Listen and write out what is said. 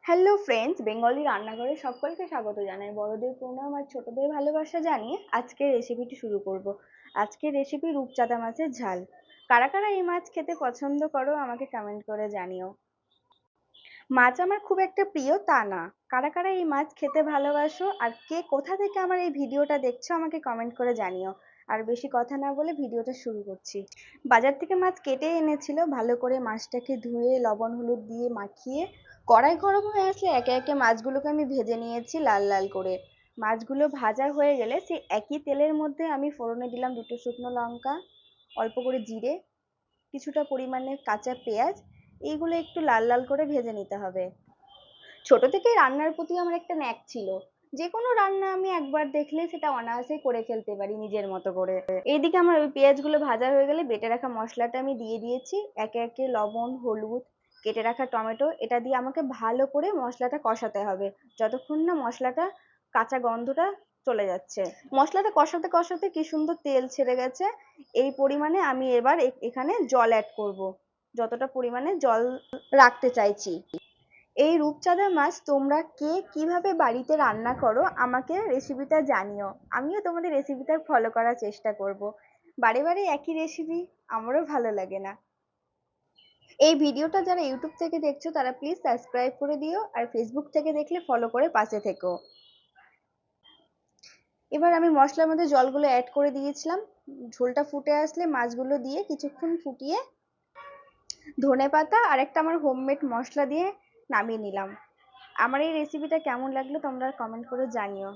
Hello friends, Bengali রান্নাঘরে সকলকে স্বাগত জানাই। বড়দের প্রণাম আর ছোটদের ভালোবাসা জানিয়ে আজকের রেসিপিটি শুরু করব। আজকের রেসিপি রূপচাঁদা মাছের ঝাল। কারা কারা এই মাছ খেতে পছন্দ করো আমাকে কমেন্ট করে জানিও। মাছ আমার খুব একটা প্রিয় তা না, কারা কারা এই মাছ খেতে ভালোবাসো আর কে কোথা থেকে আমার এই ভিডিওটা দেখছো আমাকে কমেন্ট করে জানিও। আর বেশি কথা না বলে ভিডিওটা শুরু করছি। বাজার থেকে মাছ কেটে এনেছিল, ভালো করে মাছটাকে ধুয়ে লবণ হলুদ দিয়ে মাখিয়ে কড়াই গরম হয়ে আসলে একে একে মাছগুলোকে আমি ভেজে নিয়েছি লাল লাল করে। মাছগুলো ভাজা হয়ে গেলে সেই একই তেলের মধ্যে আমি ফোড়নে দিলাম দুটো শুকনো লঙ্কা, অল্প করে জিরে, কিছুটা পরিমাণে কাঁচা পেঁয়াজ। এইগুলো একটু লাল লাল করে ভেজে নিতে হবে। ছোট থেকেই রান্নার প্রতি আমার একটা ন্যাক ছিল। যে কোনো রান্না আমি একবার দেখলে সেটা অনায়াসেই করে ফেলতে পারি নিজের মতো করে। এইদিকে আমার ওই পেঁয়াজগুলো ভাজা হয়ে গেলে বেটে রাখা মশলাটা আমি দিয়ে দিয়েছি। একে একে লবণ, হলুদ, কেটে রাখা টমেটো এটা দিয়ে আমাকে ভালো করে মশলাটা কষাতে হবে, যতক্ষণ না মশলাটা কাঁচা গন্ধটা চলে যাচ্ছে। মশলাটা কষাতে কষাতে কি সুন্দর তেল ছেড়ে গেছে। এই পরিমাণে আমি এবার এখানে জল অ্যাড করব, যতটা পরিমাণে জল রাখতে চাইছি। এই রূপচাঁদা মাছ তোমরা কে কিভাবে বাড়িতে রান্না করো আমাকে রেসিপিটা জানিও। আমিও তোমাদের রেসিপিটা ফলো করার চেষ্টা করব। বারে বারে একই রেসিপি আমারও ভালো লাগে না। এই ভিডিওটা যারা ইউটিউব থেকে দেখছো তারা প্লিজ সাবস্ক্রাইব করে দিও, আর ফেসবুক থেকে দেখলে ফলো করে পাশে থেকো। এবার আমি মশলার মধ্যে জলগুলো অ্যাড করে দিয়েছিলাম। ঝোলটা ফুটে আসলে মাছগুলো দিয়ে কিছুক্ষণ ফুটিয়ে ধনেপাতা আর একটা আমার হোমমেড মশলা দিয়ে নামিয়ে নিলাম। আমার এই রেসিপিটা কেমন লাগলো তোমরা কমেন্ট করে জানিও।